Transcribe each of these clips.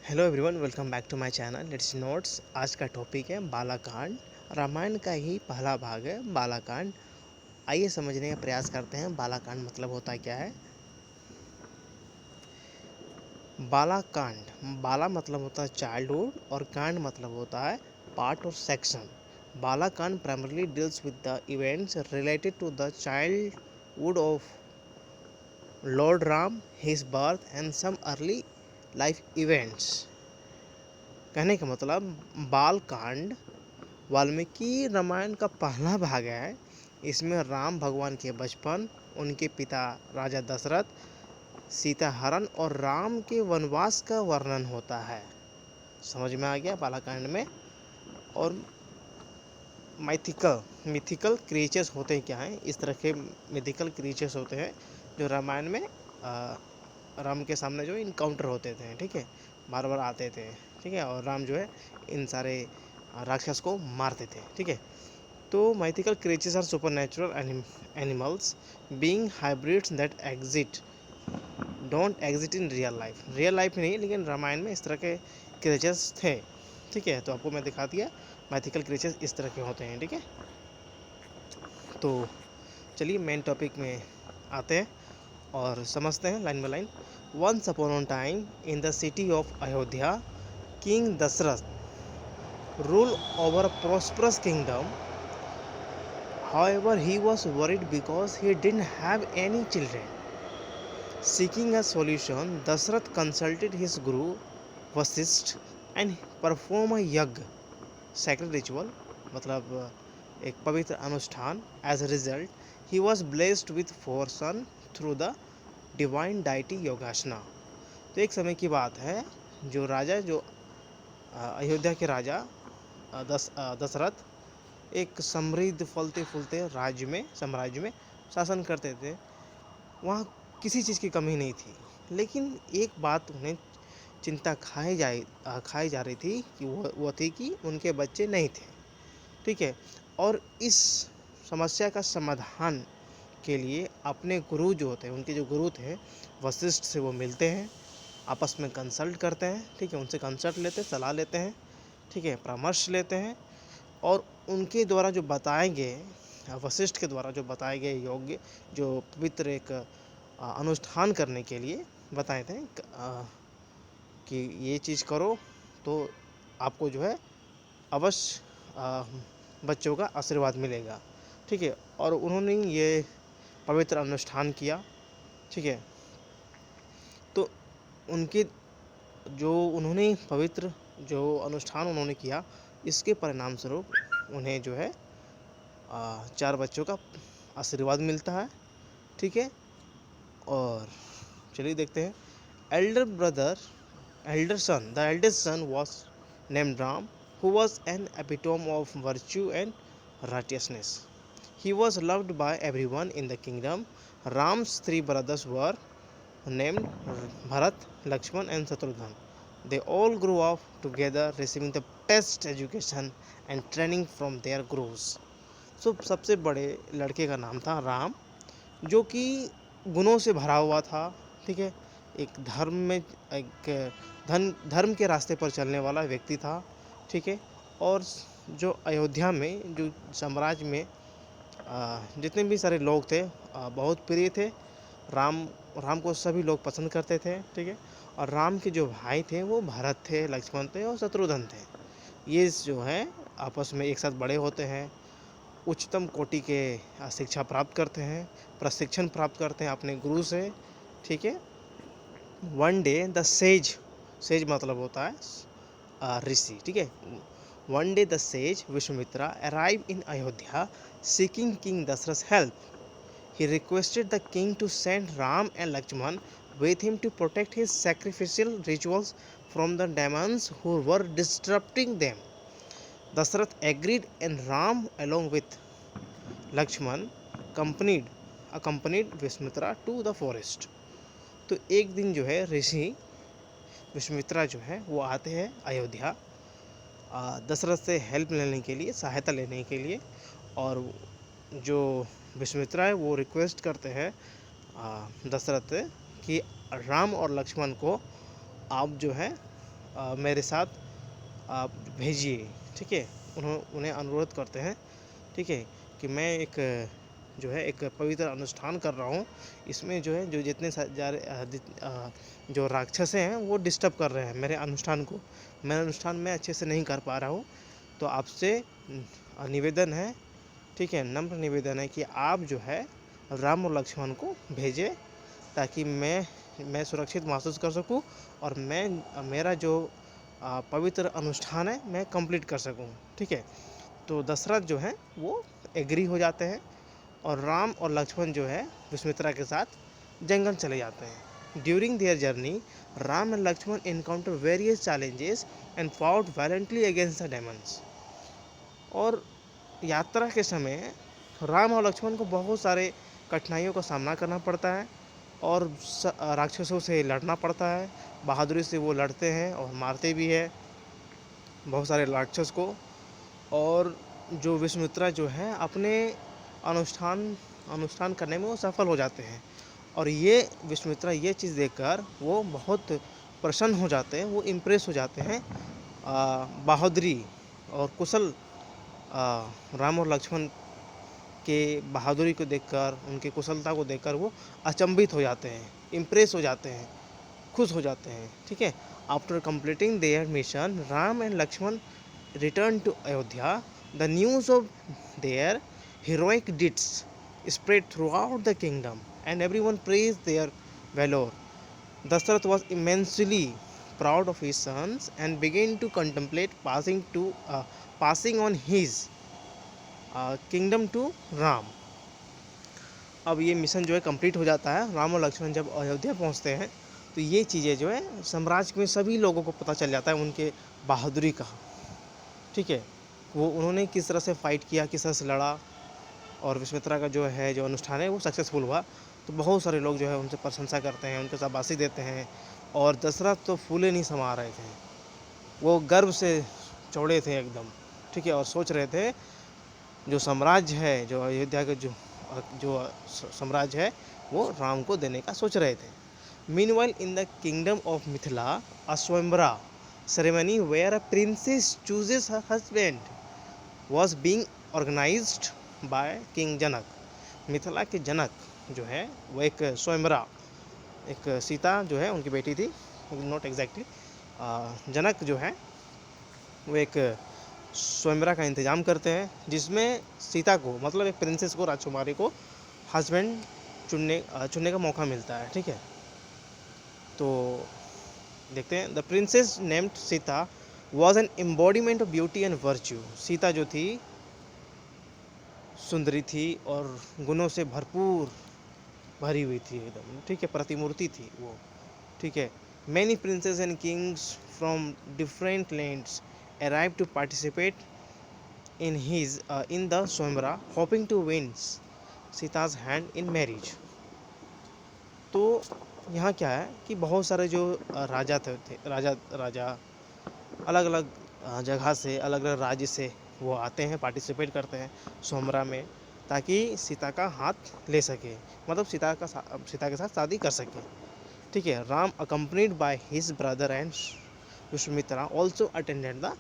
Hello everyone, welcome back to my channel let's notes. आज का topic है बालाकांड। रामायण का ही पहला भाग है बालाकांड। आइए समझने का प्रयास करते हैं बालाकांड मतलब होता क्या है। बालाकांड, बाला मतलब होता है चाइल्डहुड और कांड मतलब होता है पार्ट और section. Balakanda primarily deals with the events related to the childhood of lord Ram, his birth and some early life events. कहने का मतलब बाल कांड वाल्मीकि रामायण का पहला भाग है। इसमें राम भगवान के बचपन, उनके पिता राजा दशरथ, सीता हरण और राम के वनवास का वर्णन होता है। समझ में आ गया बालाकांड में। और मिथिकल क्रिएचर्स होते क्या हैं, इस तरह के मिथिकल क्रिएचर्स होते हैं जो रामायण में राम के सामने जो इनकाउंटर होते थे, ठीक है, बार बार आते थे, ठीक है, और राम जो है इन सारे राक्षस को मारते थे, ठीक है। तो mythical creatures are supernatural animals being hybrids that exist don't exist in real life नहीं, लेकिन रामायण में इस तरह के क्रिएचर्स थे, ठीक है। तो आपको मैं दिखा दिया माइथिकल क्रिएचर्स इस तरह के होते हैं, ठीक है। तो चलिए मेन टॉपिक में आते हैं और समझते हैं line by line. Once upon a time in the city of Ayodhya, king Dasharatha ruled over a prosperous kingdom. However, he was worried because he didn't have any children. Seeking a solution, Dashrath consulted his guru Vasisht and performed a yagg, sacred ritual, मतलब एक पवित्र अनुष्ठान। As a result, he was blessed with 4 sons through the divine deity Yogashna. तो एक समय की बात है, जो राजा जो अयोध्या के राजा दशरथ एक समृद्ध फलते फूलते साम्राज्य में शासन करते थे। वहाँ किसी चीज़ की कमी नहीं थी, लेकिन एक बात उन्हें चिंता खाई जा रही थी कि वो थी कि उनके बच्चे नहीं थे, ठीक है। और इस समस्या का समाधान के लिए अपने गुरु जो होते हैं, उनके जो गुरु थे वशिष्ठ से वो मिलते हैं, आपस में कंसल्ट करते हैं, ठीक है, उनसे कंसल्ट लेते हैं, सलाह लेते हैं, ठीक है, परामर्श लेते हैं। और उनके द्वारा जो बताए गए, वशिष्ठ के द्वारा जो बताए गए योग्य जो पवित्र एक अनुष्ठान करने के लिए बताए थे कि ये चीज़ करो तो आपको जो है अवश्य बच्चों का आशीर्वाद मिलेगा, ठीक है। और उन्होंने ये पवित्र अनुष्ठान किया, ठीक है। तो उनके जो उन्होंने पवित्र जो अनुष्ठान उन्होंने किया, इसके परिणाम स्वरूप उन्हें जो है 4 बच्चों का आशीर्वाद मिलता है, ठीक है। और चलिए देखते हैं। Elder brother the eldest son was named Ram, who was an epitome of virtue and righteousness. He was loved by everyone in the kingdom. Ram's 3 brothers were named Bharat, Lakshman, and Shatrughan. They all grew up together, receiving the best education and training from their gurus. सबसे बड़े लड़के का नाम था राम, जो कि गुणों से भरा हुआ था, ठीक है। एक धर्म के रास्ते पर चलने वाला व्यक्ति था, ठीक है। और जो अयोध्या में जो साम्राज्य में जितने भी सारे लोग थे बहुत प्रिय थे। राम को सभी लोग पसंद करते थे, ठीक है। और राम के जो भाई थे वो भरत थे, लक्ष्मण थे और शत्रुघ्न थे। ये जो है आपस में एक साथ बड़े होते हैं, उच्चतम कोटि के शिक्षा प्राप्त करते हैं, प्रशिक्षण प्राप्त करते हैं अपने गुरु से, ठीक है। वन डे द सेज मतलब होता है ऋषि, ठीक है। One day the sage Vishwamitra arrive in Ayodhya seeking King Dasrath's help. He requested the king to send Ram and Lakshman with him to protect his sacrificial rituals from the demons who were disrupting them. Dasrath agreed, and Ram, along with Lakshman, accompanied Vishmitra to the forest. तो एक दिन जो है ऋषि विश्वामित्रा जो है वो आते हैं अयोध्या दशरथ से हेल्प लेने के लिए, सहायता लेने के लिए। और जो विश्वामित्रा है वो रिक्वेस्ट करते हैं दशरथ से कि राम और लक्ष्मण को आप जो है मेरे साथ आप भेजिए, ठीक है। उन्हें अनुरोध करते हैं, ठीक है, कि मैं एक जो है एक पवित्र अनुष्ठान कर रहा हूँ, इसमें जो है जो जितने जो राक्षस हैं वो डिस्टर्ब कर रहे हैं मेरे अनुष्ठान को, मेरा अनुष्ठान मैं अच्छे से नहीं कर पा रहा हूँ। तो आपसे निवेदन है, ठीक है, नम्र निवेदन है कि आप जो है राम और लक्ष्मण को भेजें, ताकि मैं सुरक्षित महसूस कर सकूं और मैं मेरा जो पवित्र अनुष्ठान है मैं कंप्लीट कर सकूं, ठीक है। तो दशरथ जो है वो एग्री हो जाते हैं और राम और लक्ष्मण जो है विस्मित्रा के साथ जंगल चले जाते हैं। During their journey Ram and Lakshman encounter various challenges and fought valiantly against the demons. और यात्रा के समय राम और लक्ष्मण को बहुत सारे कठिनाइयों का सामना करना पड़ता है और राक्षसों से लड़ना पड़ता है। बहादुरी से वो लड़ते हैं और मारते भी है बहुत सारे राक्षस को। और जो विस्मित्रा जो है अपने अनुष्ठान करने में वो सफल हो जाते हैं। और ये विस्मित्रा ये चीज़ देखकर वो बहुत प्रसन्न हो जाते हैं, वो इम्प्रेस हो जाते हैं बहादुरी और कुशल राम और लक्ष्मण के बहादुरी को देखकर, उनकी कुशलता को देखकर वो अचंभित हो जाते हैं, इम्प्रेस हो जाते हैं, खुश हो जाते हैं, ठीक है। After completing their mission Ram and Lakshman return to Ayodhya. The news of their heroic deeds spread throughout the kingdom and everyone praised their valor. Dashrath was immensely proud of his sons and began to contemplate passing on his kingdom to Ram. अब ये mission जो है complete हो जाता है। राम और लक्ष्मण जब अयोध्या पहुंचते हैं तो ये चीज़ें जो है साम्राज्य में सभी लोगों को पता चल जाता है उनके बहादुरी का, ठीक है। वो उन्होंने किस तरह से फाइट किया, किस तरह से लड़ा और विस्मित्रा का जो अनुष्ठान है वो सक्सेसफुल हुआ। तो बहुत सारे लोग जो है उनसे प्रशंसा करते हैं, उनके शाबाशी देते हैं। और दशरथ तो फूले नहीं समा रहे थे, वो गर्व से चौड़े थे एकदम, ठीक है। और सोच रहे थे जो साम्राज्य है, जो अयोध्या का जो साम्राज्य है वो राम को देने का सोच रहे थे। Meanwhile in the kingdom of Mithila a swayamvara ceremony where a princess chooses her husband was being organised by king Janak. Mithila के जनक जो है वो एक स्वयंवरा, एक सीता जो है उनकी बेटी थी, नॉट एग्जैक्टली, जनक जो है वो एक स्वयंवरा का इंतज़ाम करते हैं जिसमें सीता को, मतलब एक प्रिंसेस को, राजकुमारी को हस्बैंड चुनने का मौका मिलता है, ठीक है। तो देखते हैं। The princess named Sita was an embodiment of beauty and virtue. Sita जो थी सुंदरी थी और गुणों से भरपूर भरी हुई थी एकदम, ठीक है, प्रतिमूर्ति थी वो, ठीक है। Many princes and kings from different lands arrive to participate in the swayamvara hoping to win Sita's hand in marriage. तो यहाँ क्या है कि बहुत सारे जो राजा अलग अलग जगह से, अलग अलग राज्य से वो आते हैं, पार्टिसिपेट करते हैं स्वयंवरा में, ताकि सीता का हाथ ले सके, मतलब सीता के साथ शादी कर सके, ठीक है। Ram accompanied by his brother and Vishwamitra also attended the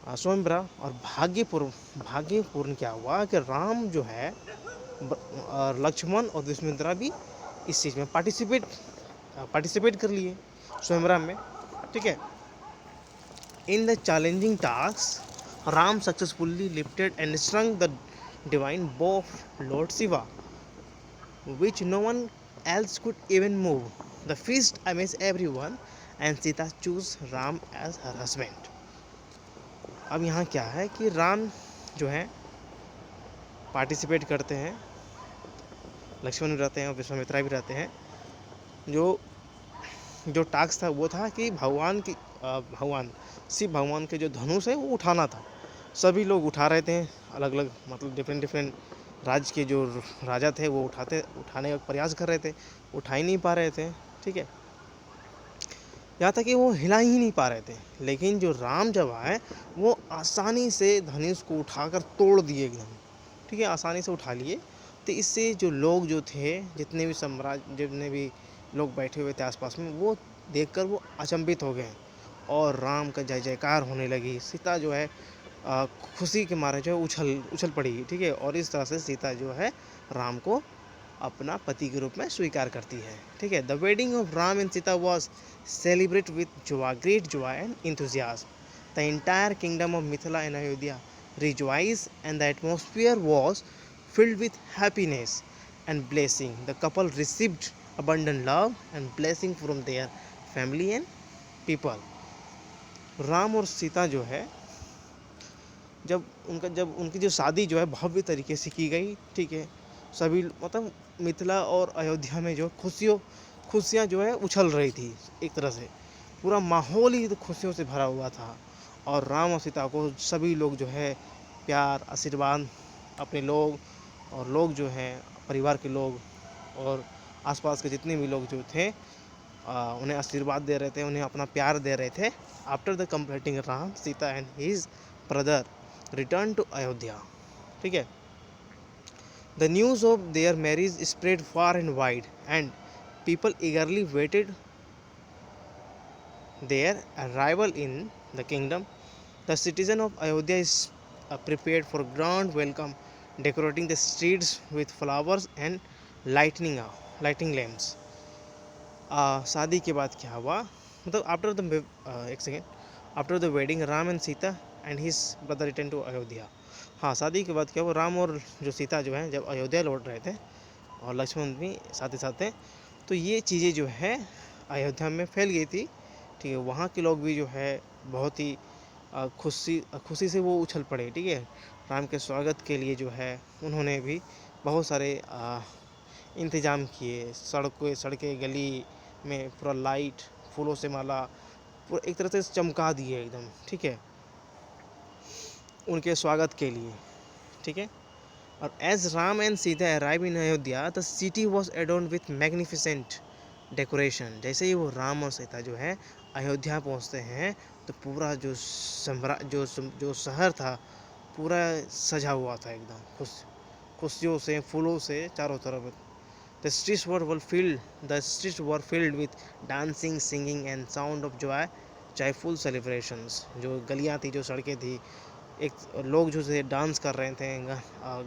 swayamvara. और भाग्यपूर्ण क्या हुआ कि राम जो है लक्ष्मण और विश्वामित्रा भी इस चीज़ में पार्टिसिपेट कर लिए स्वयंवरा में, ठीक है। In the challenging task Ram successfully lifted and strung the divine bow of lord Shiva which no one else could even move. The feast amazed everyone and Sita chose Ram as her husband. अब यहाँ क्या है कि राम जो है participate करते हैं, लक्ष्मण भी रहते हैं और विश्वामित्रा भी रहते हैं। जो टास्क था वो था कि शिव भगवान के जो धनुष है वो उठाना था। सभी लोग उठा रहे थे, अलग अलग, मतलब डिफरेंट राज्य के जो राजा थे वो उठाने का प्रयास कर रहे थे, उठा ही नहीं पा रहे थे, ठीक है। यहाँ तक कि वो हिला ही नहीं पा रहे थे। लेकिन जो राम जब आए वो आसानी से धनुष को उठाकर तोड़ दिए एकदम, ठीक है, आसानी से उठा लिए। तो इससे जो लोग जो थे, जितने भी लोग बैठे हुए थे आसपास में, वो देखकर वो अचंभित हो गए और राम का जय जयकार होने लगी। सीता जो है अ, खुशी के मारे जो है उछल उछल पड़ी, ठीक है, और इस तरह से सीता जो है राम को अपना पति के रूप में स्वीकार करती है, ठीक है। The wedding of Ram and Sita was celebrate with joy, great Joy and enthusiasm. The entire kingdom of Mithila and Ayodhya rejoiced, and the atmosphere was filled with happiness and blessing. The couple received abundant love and blessing from their family and people. Ram और सीता जो है, जब उनकी जो शादी जो है भव्य तरीके से की गई, ठीक है, सभी मतलब मिथिला और अयोध्या में जो खुशियाँ जो है उछल रही थी, एक तरह से पूरा माहौल ही खुशियों से भरा हुआ था। और राम और सीता को सभी लोग जो है प्यार आशीर्वाद, अपने लोग और लोग जो हैं परिवार के लोग और आसपास के जितने भी लोग जो थे उन्हें आशीर्वाद दे रहे थे, उन्हें अपना प्यार दे रहे थे। After the completing Ram Sita and his brother return to Ayodhya, ठीक है। The news of their marriage spread far and wide and people eagerly waited their arrival in the kingdom. The citizen of Ayodhya is prepared for grand welcome, decorating the streets with flowers and lighting lamps. शादी के बाद क्या हुआ, मतलब after the एक second, after the wedding Ram and Sita and his brother return to Ayodhya. हाँ, शादी के बाद क्या हुआ, राम और जो सीता जो है जब अयोध्या लौट रहे थे और लक्ष्मण भी साथ ही साथ थे, तो ये चीज़ें जो है अयोध्या में फैल गई थी, ठीक है। वहाँ के लोग भी जो है बहुत ही खुशी से वो उछल पड़े, ठीक है। राम के स्वागत के लिए जो है उन्होंने भी बहुत सारे इंतज़ाम किए, सड़कें गली में पूरा लाइट फूलों से माला पूरा एक तरह से चमका दिए एकदम, ठीक है, उनके स्वागत के लिए, ठीक है। और as Ram and Sita arrive in Ayodhya the city was adorned with magnificent decoration. जैसे ही वो राम और सीता जो है अयोध्या पहुंचते हैं तो पूरा जो शहर था पूरा सजा हुआ था एकदम खुशियों से फूलों से चारों तरफ। The streets were filled with dancing, singing and sound of joyful celebrations. जो गलियाँ थी, जो सड़कें थी, एक लोग जो थे डांस कर रहे थे,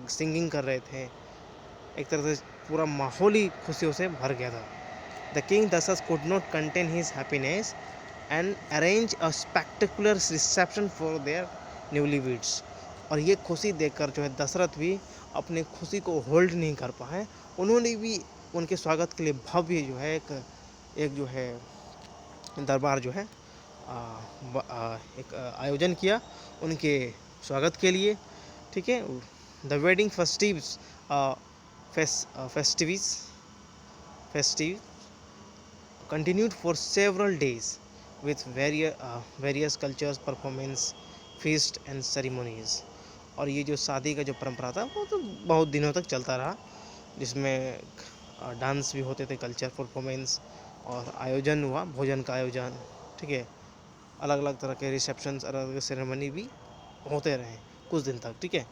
सिंगिंग कर रहे थे, एक तरह से पूरा माहौल ही खुशियों से भर गया था। The king thus could not contain his happiness and arrange a spectacular reception for their newlyweds. और ये खुशी देखकर जो है दशरथ भी अपनी खुशी को होल्ड नहीं कर पाए, उन्होंने भी उनके स्वागत के लिए भव्य जो है एक जो है दरबार जो है एक आयोजन किया उनके स्वागत के लिए, ठीक है। The wedding festive continued for several days with various cultures, performance, feast and ceremonies. और ये जो शादी का जो परंपरा था वो तो बहुत दिनों तक चलता रहा, जिसमें डांस भी होते थे, कल्चर परफॉर्मेंस और आयोजन हुआ, भोजन का आयोजन, ठीक है, अलग अलग तरह के रिसेप्शंस, अलग अलग सेरेमनी भी होते रहे कुछ दिन तक, ठीक है।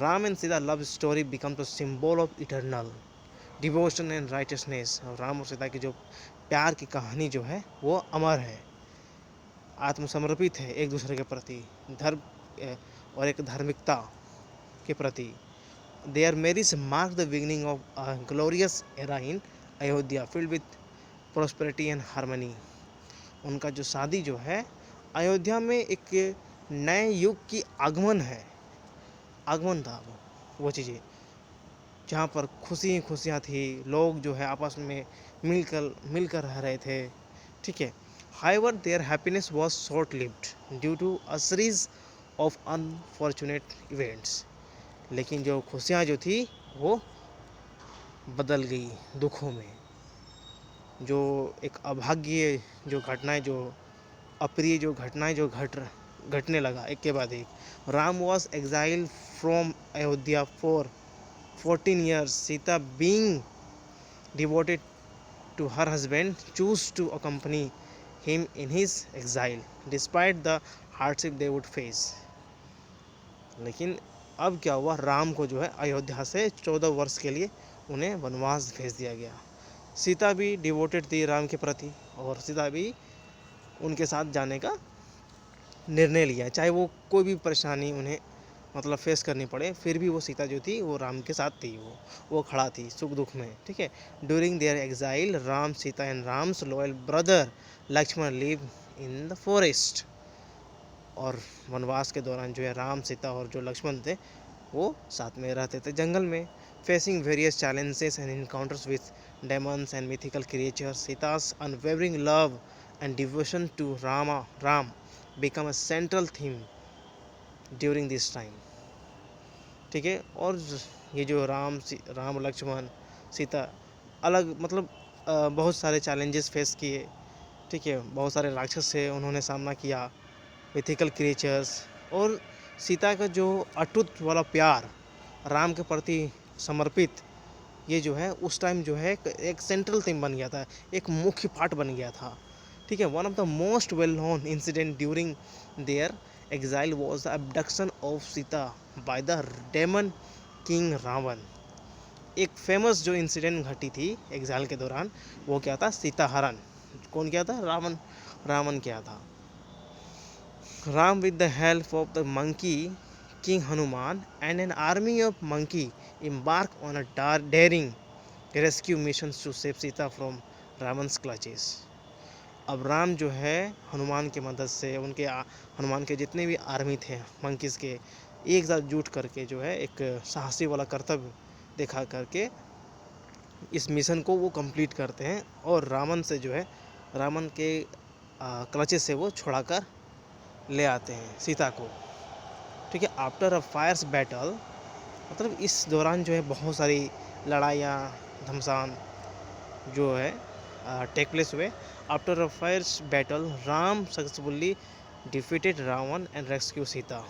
Ram and Sita love story become the symbol of eternal devotion and righteousness. और राम और सीता की जो प्यार की कहानी जो है वो अमर है, आत्मसमर्पित है एक दूसरे के प्रति, धर्म और एक धार्मिकता के प्रति। There marriage mark the beginning of a glorious era in Ayodhya filled with prosperity and harmony. उनका जो शादी जो है अयोध्या में एक नए युग की आगमन था वो चीज़ें, जहाँ पर खुशियाँ थी, लोग जो है आपस में मिलकर रह रहे थे, ठीक है। However, their happiness was short-lived due to a series of unfortunate events. लेकिन जो खुशियाँ जो थी वो बदल गई दुखों में। जो एक अभाग्य जो घटनाएं, जो अप्रिय जो घटनाएं जो घटने लगा एक के बाद एक। Ram was exiled from Ayodhya for 14 years. Sita, being devoted to her husband, chose to accompany him in his exile, despite the hardship they would face. लेकिन अब क्या हुआ, राम को जो है अयोध्या से 14 वर्ष के लिए उन्हें वनवास भेज दिया गया। सीता भी डिवोटेड थी राम के प्रति, और सीता भी उनके साथ जाने का निर्णय लिया, चाहे वो कोई भी परेशानी उन्हें मतलब फेस करनी पड़े, फिर भी वो सीता जो थी वो राम के साथ थी, वो खड़ा थी सुख दुख में, ठीक है। During their exile Ram Sita and Ram's loyal brother Lakshman live in the forest. और वनवास के दौरान जो है राम सीता और जो लक्ष्मण थे वो साथ में रहते थे जंगल में। Facing various challenges and encounters with demons and mythical creatures, Sita's unwavering love and devotion to Ram become a central theme during this time, ठीक है। और ये जो राम लक्ष्मण सीता अलग मतलब बहुत सारे चैलेंजेस फेस किए, ठीक है। बहुत सारे राक्षस से उन्होंने सामना किया, मिथिकल क्रिएचर्स, और सीता का जो अटूट वाला प्यार राम के प्रति समर्पित, ये जो है उस टाइम जो है एक सेंट्रल थीम बन गया था, एक मुख्य पार्ट बन गया था, ठीक है। One of the most well known incident during their exile was the abduction of Sita by the demon king Ravana. एक फेमस जो इंसिडेंट घटी थी एग्जाइल के दौरान, वो क्या था, सीता हरण। कौन किया था, रावण किया था। Ram, with the help of the monkey king Hanuman and an army of monkey, embarked on a daring rescue mission to save Sita from Ravan's clutches. अब राम जो है हनुमान की मदद से हनुमान के जितने भी आर्मी थे मंकीज के, एक साथ जुट करके जो है एक साहसी वाला कर्तव्य दिखा करके इस मिशन को वो कंप्लीट करते हैं, और रावण से जो है रावण के क्लचेस से वो छुड़ाकर ले आते हैं सीता को, ठीक है। आफ्टर अ फायर्स बैटल, मतलब इस दौरान जो है बहुत सारी लड़ाइयाँ घमसान जो है टेक प्लेस हुए। After a fierce battle Ram successfully defeated Ravana and rescue Sita.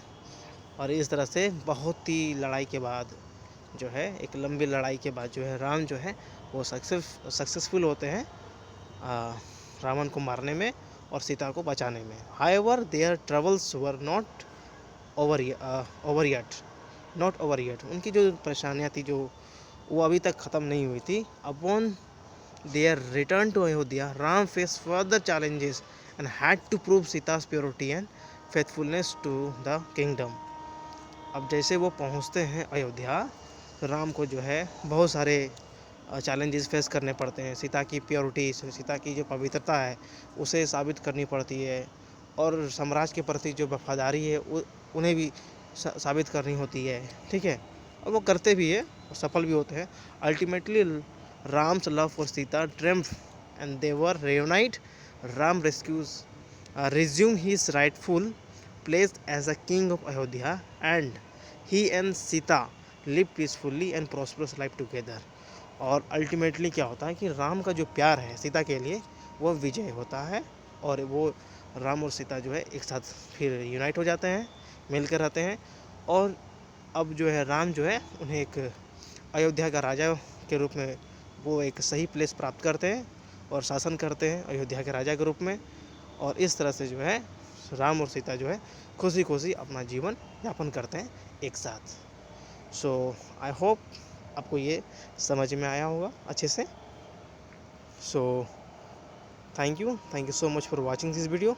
और इस तरह से बहुत ही लड़ाई के बाद जो है, एक लंबी लड़ाई के बाद जो है राम जो है वो सक्सेसफुल होते हैं रावण को मारने में और सीता को बचाने में। However their troubles were not over yet, उनकी जो परेशानियाँ थी जो वो अभी तक ख़त्म नहीं हुई थी। Upon their return to Ayodhya Ram face further challenges and had to prove Sita's purity and faithfulness to the kingdom. अब जैसे वो पहुंचते हैं अयोध्या, राम को जो है बहुत सारे चैलेंजेस फेस करने पड़ते हैं। सीता की प्योरिटी, सीता की जो पवित्रता है उसे साबित करनी पड़ती है, और साम्राज्य के प्रति जो वफादारी है उन्हें भी साबित करनी होती है, ठीक है। और वो करते भी है और सफल भी होते हैं। Ultimately Ram's love for Sita triumph and they were reunite. Ram resume his rightful place as a king of Ayodhya, and he and Sita live peacefully and prosperous life together. और अल्टीमेटली क्या होता है कि राम का जो प्यार है सीता के लिए वो विजय होता है, और वो राम और सीता जो है एक साथ फिर यूनाइट हो जाते हैं, मिलकर रहते हैं। और अब जो है राम जो है उन्हें एक अयोध्या का राजा के रूप में वो एक सही प्लेस प्राप्त करते हैं और शासन करते हैं अयोध्या के राजा के रूप में। और इस तरह से जो है राम और सीता जो है खुशी खुशी अपना जीवन यापन करते हैं एक साथ। सो आई होप आपको ये समझ में आया होगा अच्छे से। So thank you so much for watching this video.